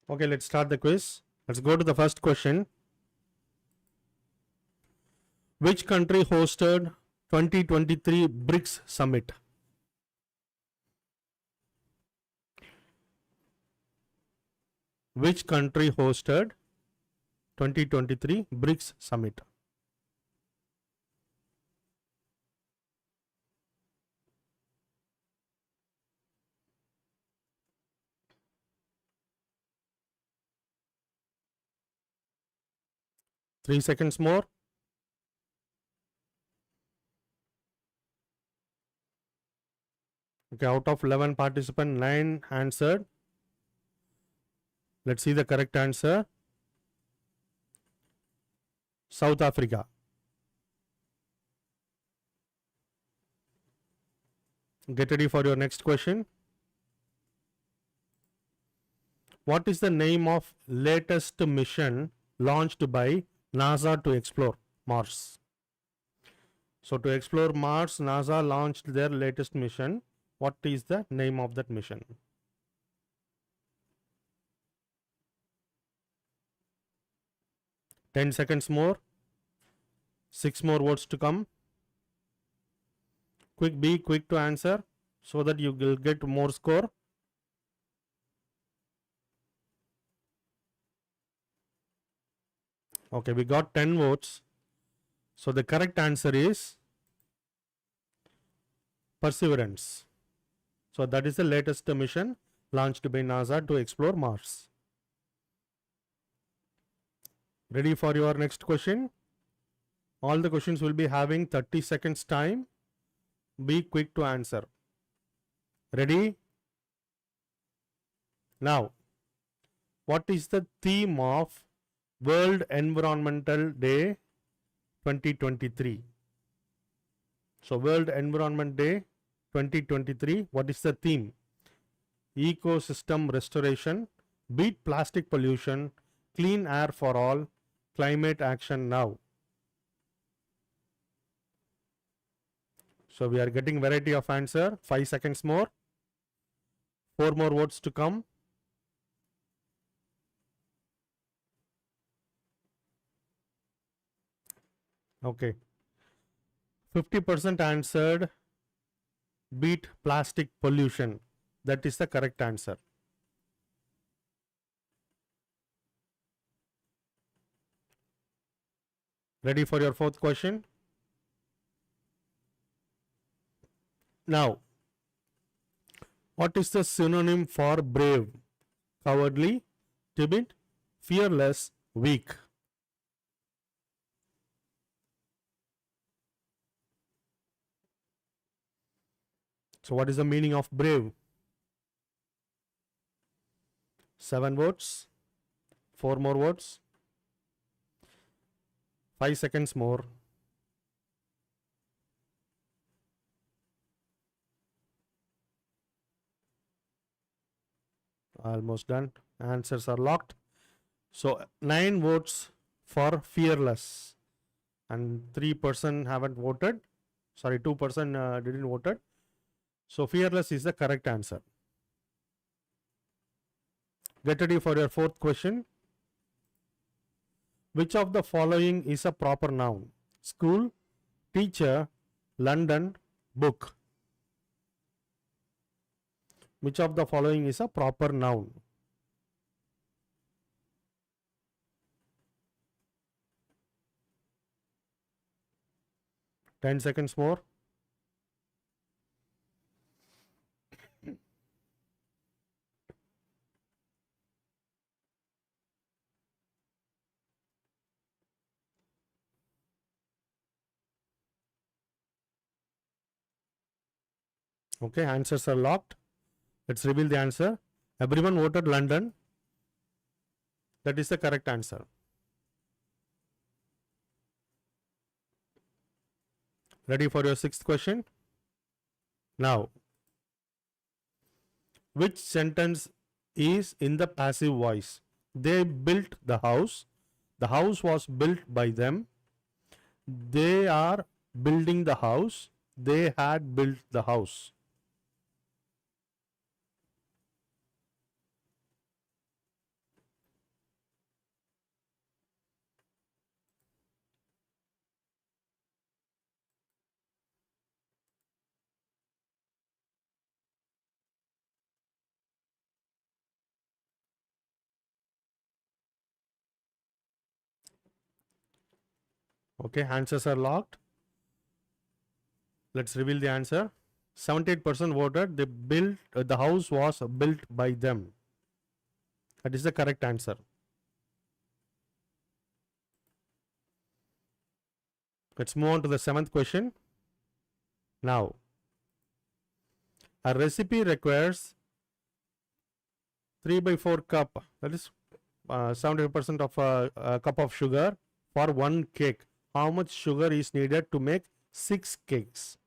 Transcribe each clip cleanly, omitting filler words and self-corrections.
Okay, let's start the quiz. Let's go to the first question. Which country hosted 2023 BRICS Summit? Which country hosted 2023 BRICS Summit? Three seconds more. Okay, out of 11 participants, 9 answered. Let's see the correct answer. South Africa. Get ready for your next question. What is the name of latest mission launched by NASA to explore Mars? So to explore Mars, NASA launched their latest mission. What is the name of that mission? Ten seconds more. 6 more words to come. Be quick to answer so that you will get more score. Okay, we got 10 votes. So the correct answer is Perseverance. So that is the latest mission launched by NASA to explore Mars. Ready for your next question? All the questions will be having 30 seconds time. Be quick to answer. Ready? Now, what is the theme of World Environmental Day 2023? So, World Environment Day 2023, what is the theme? Ecosystem restoration, beat plastic pollution, clean air for all, climate action now. So we are getting variety of answer. 5 seconds more. 4 more votes to come. Okay. 50% answered beat plastic pollution. That is the correct answer. Ready for your fourth question? Now, what is the synonym for brave? Cowardly, timid, fearless, weak. So what is the meaning of brave? 7 votes. 4 more votes. 5 seconds more. Almost done. Answers are locked. So 9 votes for fearless and 3% haven't voted. Sorry, 2% didn't voted. So fearless is the correct answer. Get ready for your fourth question. Which of the following is a proper noun? School, teacher, London, book. Which of the following is a proper noun? Ten seconds more. Okay, answers are locked. Let's reveal the answer. Everyone voted London. That is the correct answer. Ready for your sixth question? Now, which sentence is in the passive voice? They built the house. The house was built by them. They are building the house. They had built the house. Okay, answers are locked. Let's reveal the answer. 78% voted the house was built by them. That is the correct answer. Let's move on to the 7th question. Now, a recipe requires 3 by 4 cup, that is 70% of a cup of sugar for one cake. How much sugar is needed to make 6 cakes?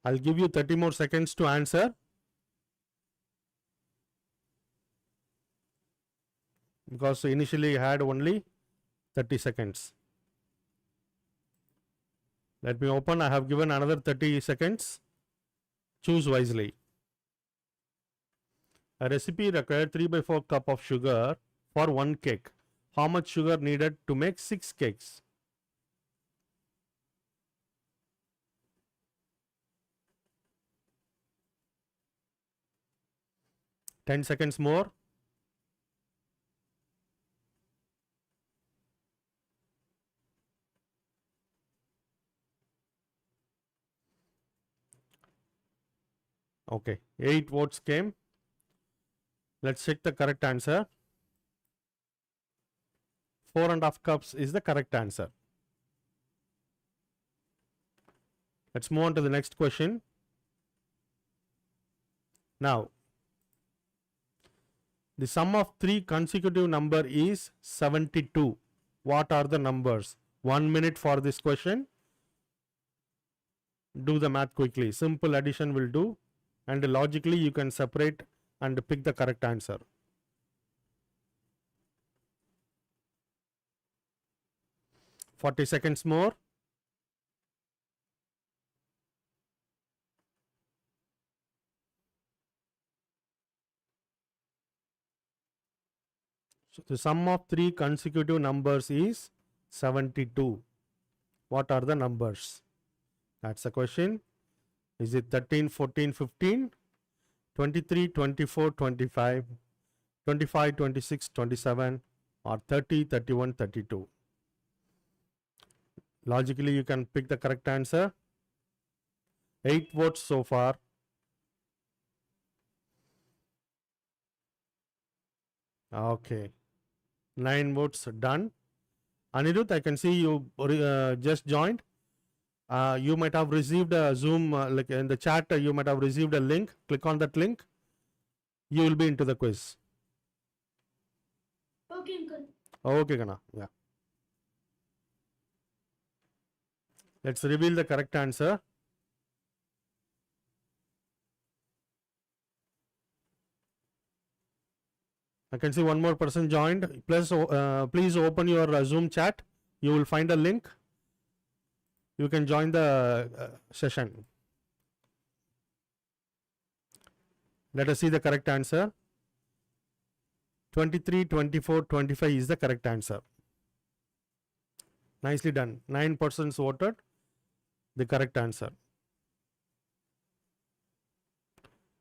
I'll give you 30 more seconds to answer, because initially I had only 30 seconds. Let me open. I have given another 30 seconds. Choose wisely. A recipe required 3 by 4 cup of sugar for one cake. How much sugar needed to make 6 cakes? Ten seconds more. Okay, 8 votes came. Let's check the correct answer. 4.5 cups is the correct answer. Let's move on to the next question. Now, the sum of 3 consecutive number is 72. What are the numbers? 1 minute for this question. Do the math quickly. Simple addition will do, and logically you can separate and pick the correct answer. Forty seconds more. So the sum of 3 consecutive numbers is 72. What are the numbers? That's the question. Is it 13, 14, 15, 23, 24, 25, 25, 26, 27, or 30, 31, 32? Logically, you can pick the correct answer. 8 votes so far. Okay. 9 votes done. Anirudh, I can see you just joined. You might have received a Zoom, like in the chat, you might have received a link. Click on that link. You will be into the quiz. Okay, Uncle. Okay, Gana. Yeah. Let's reveal the correct answer. I can see one more person joined. Please open your Zoom chat. You will find a link. You can join the session. Let us see the correct answer. 23, 24, 25 is the correct answer. Nicely done. 9 persons voted the correct answer.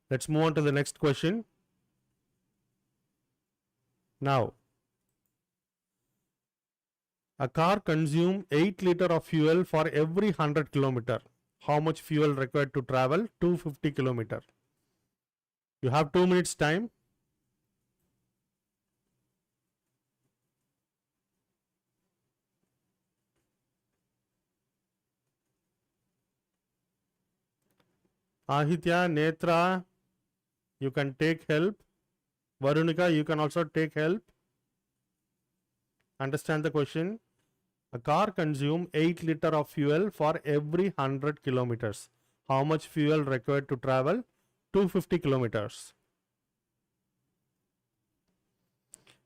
Let's move on to the next question. Now, a car consumes 8 liter of fuel for every 100 kilometer. How much fuel required to travel 250 kilometer? You have 2 minutes time. Ahitya, Netra, you can take help. Varunika, you can also take help. Understand the question. A car consumes 8 liter of fuel for every 100 kilometers. How much fuel required to travel 250 kilometers?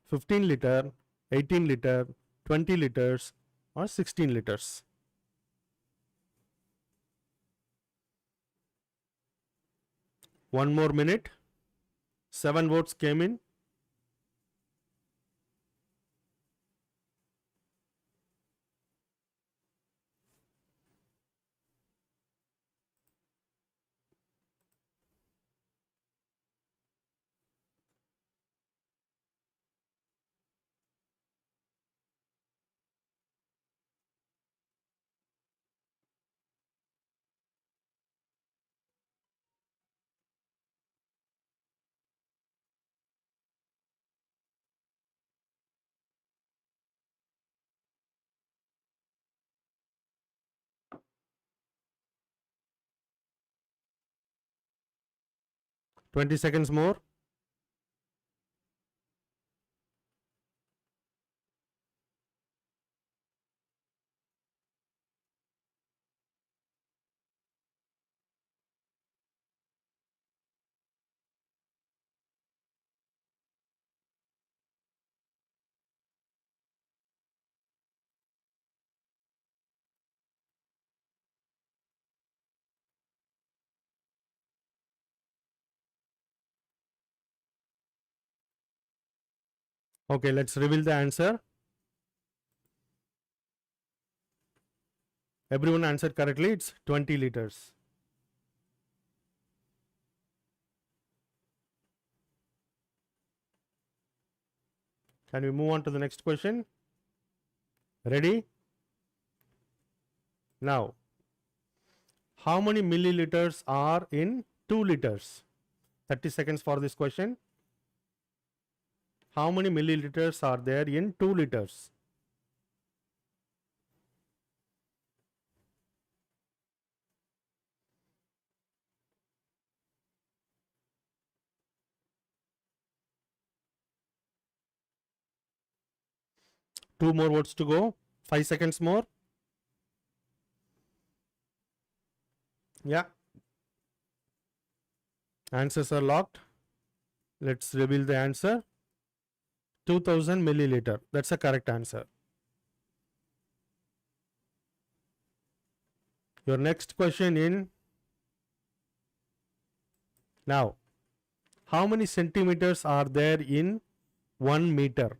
15 liter, 18 liter, 20 liters, or 16 liters? One more minute. 7 votes came in. 20 seconds more. Okay, let's reveal the answer. Everyone answered correctly. It's 20 liters. Can we move on to the next question? Ready? Now, how many milliliters are in 2 liters? 30 seconds for this question. How many milliliters are there in 2 liters? Two more votes to go. 5 seconds more. Yeah. Answers are locked. Let's reveal the answer. 2000 milliliter. That's a correct answer. Your next question in now. How many centimeters are there in 1 meter?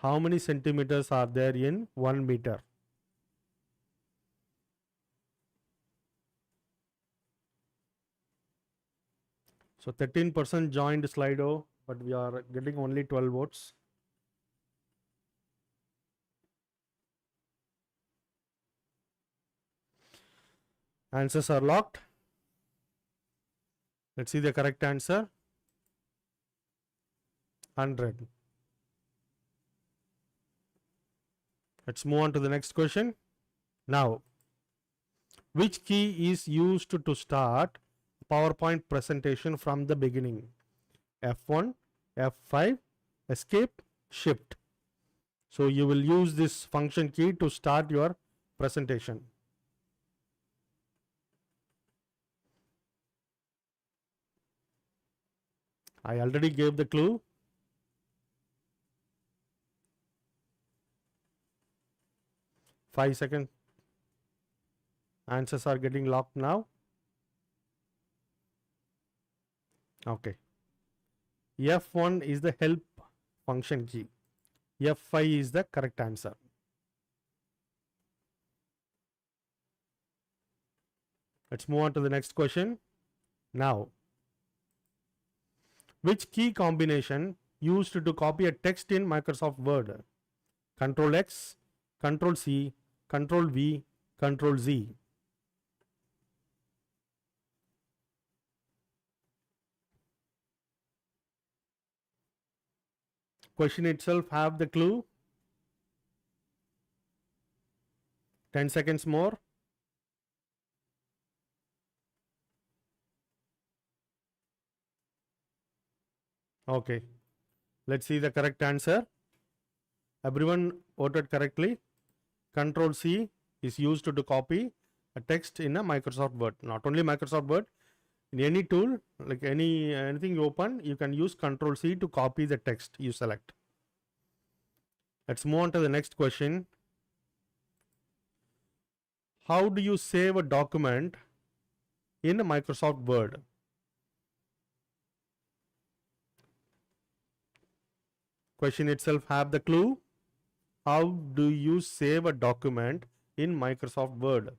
How many centimeters are there in 1 meter? So 13% joined Slido, but we are getting only 12 votes. Answers are locked. Let's see the correct answer. 100. Let's move on to the next question. Now, which key is used to start PowerPoint presentation from the beginning? F1, F5, escape, shift. So you will use this function key to start your presentation. I already gave the clue. Five seconds. Answers are getting locked now. Okay. F1 is the help function key. F5 is the correct answer. Let's move on to the next question. Now, which key combination used to copy a text in Microsoft Word? Control X, Control C, Control V, Control Z. Question itself have the clue. 10 seconds more. Okay. Let's see the correct answer. Everyone voted correctly. Control C is used to copy a text in a Microsoft Word. Not only Microsoft Word, in any tool, like anything you open, you can use Control C to copy the text you select. Let's move on to the next question. How do you save a document in a Microsoft Word? Question itself have the clue. How do you save a document in Microsoft Word?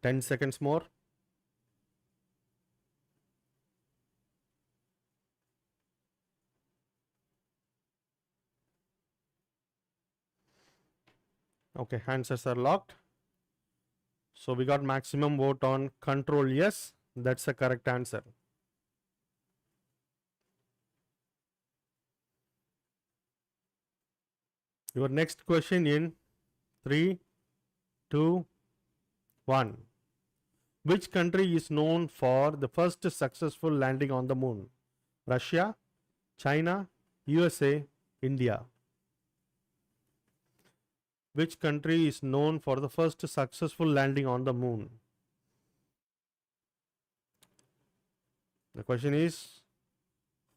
10 seconds more. Okay, answers are locked. So we got maximum vote on Control yes. That's the correct answer. Your next question in 3, 2, 1. Which country is known for the first successful landing on the moon? Russia, China, USA, India. Which country is known for the first successful landing on the moon? The question is,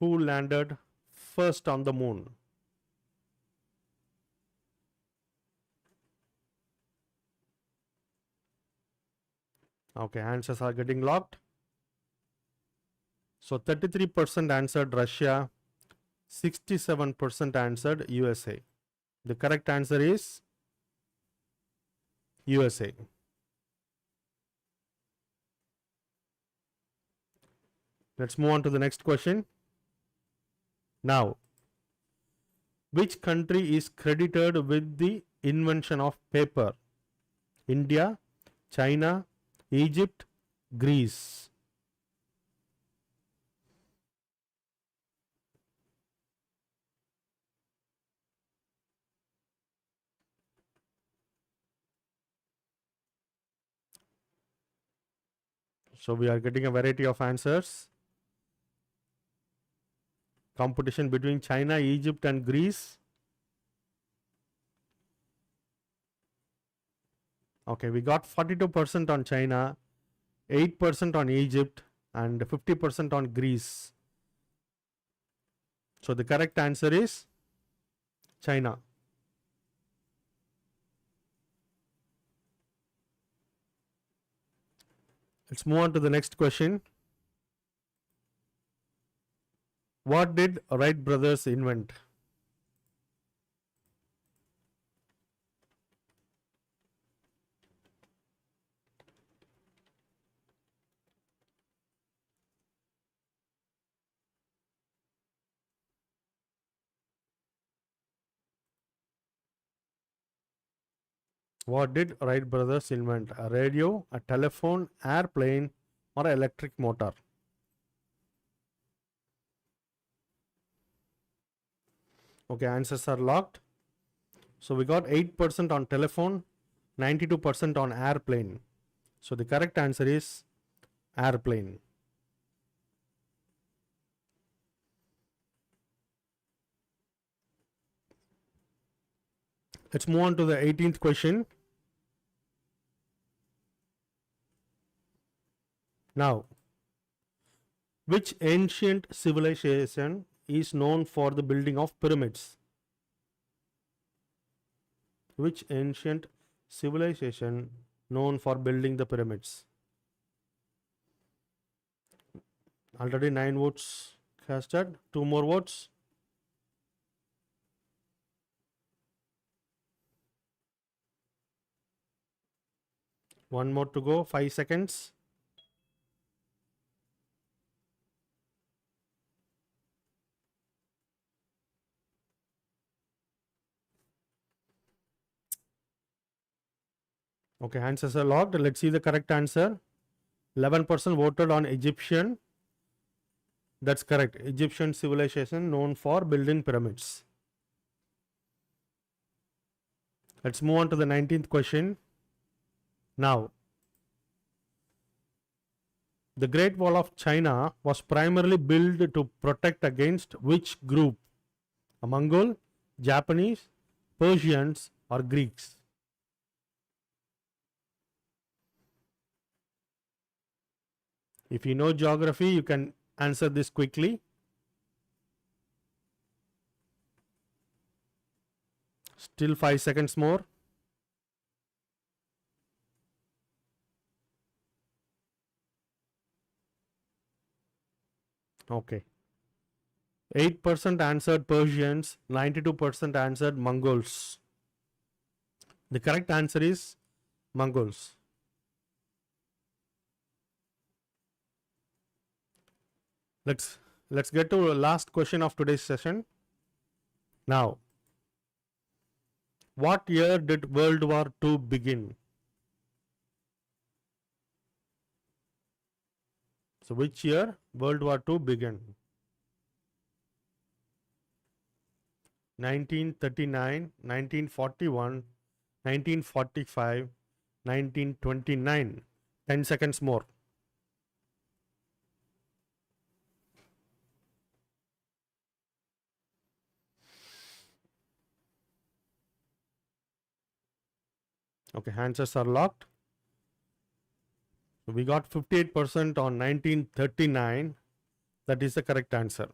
who landed first on the moon? Okay, answers are getting locked. So 33% answered Russia, 67% answered USA. The correct answer is USA. Let's move on to the next question. Now, which country is credited with the invention of paper? India, China, Egypt, Greece. So we are getting a variety of answers. Competition between China, Egypt, and Greece. Okay, we got 42% on China, 8% on Egypt, and 50% on Greece. So the correct answer is China. Let's move on to the next question. What did Wright brothers invent? What did Wright brothers invent? A radio, a telephone, airplane, or electric motor? Okay, answers are locked. So we got 8% on telephone, 92% on airplane. So the correct answer is airplane. Let's move on to the 18th question. Now, which ancient civilization is known for the building of pyramids? Which ancient civilization known for building the pyramids? Already 9 votes casted. 2 more votes. One more to go. 5 seconds. Okay, answers are locked. Let's see the correct answer. 11% voted on Egyptian. That's correct. Egyptian civilization known for building pyramids. Let's move on to the 19th question. Now, the Great Wall of China was primarily built to protect against which group? A Mongol, Japanese, Persians, or Greeks? If you know geography, you can answer this quickly. Still 5 seconds more. Okay. 8% answered Persians, 92% answered Mongols. The correct answer is Mongols. Let's get to the last question of today's session. Now, what year did World War II begin? So which year World War II began? 1939, 1941, 1945, 1929. 10 seconds more. Okay, answers are locked. So we got 58% on 1939. That is the correct answer.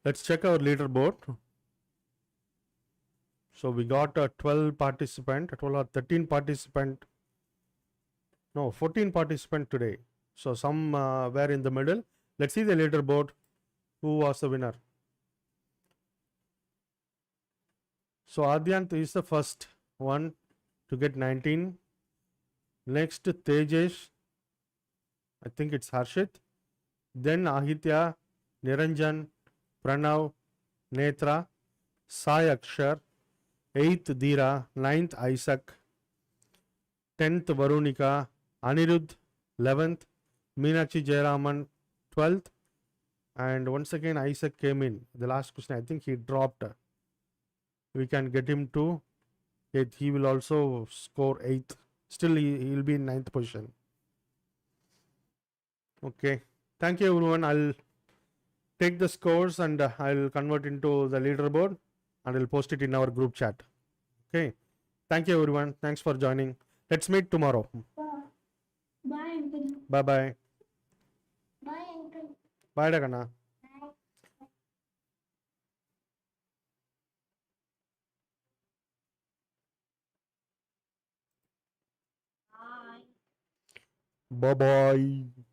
Let's check our leaderboard. So we got a 12 participant, 12 or 13 participant. No, 14 participant today. So some were in the middle. Let's see the leaderboard. Who was the winner? So Adyant is the first one to get 19. Next Tejesh. I think it's Harshit. Then Ahitya, Niranjan, Pranav, Netra, Sai Akshar, 8th Dheera, 9th Isaac, 10th Varunika, Anirudh, 11th, Meenakshi Jayaraman, 12th, and once again Isaac came in. The last question, I think he dropped. We can get him to 8th. He will also score 8th. Still, he will be in 9th position. Okay. Thank you, everyone. I'll take the scores and I'll convert into the leaderboard and I'll post it in our group chat. Okay. Thank you, everyone. Thanks for joining. Let's meet tomorrow. Bye, Uncle. Bye bye. Bye, Uncle. Bye, Dagana. Bye. Bye bye.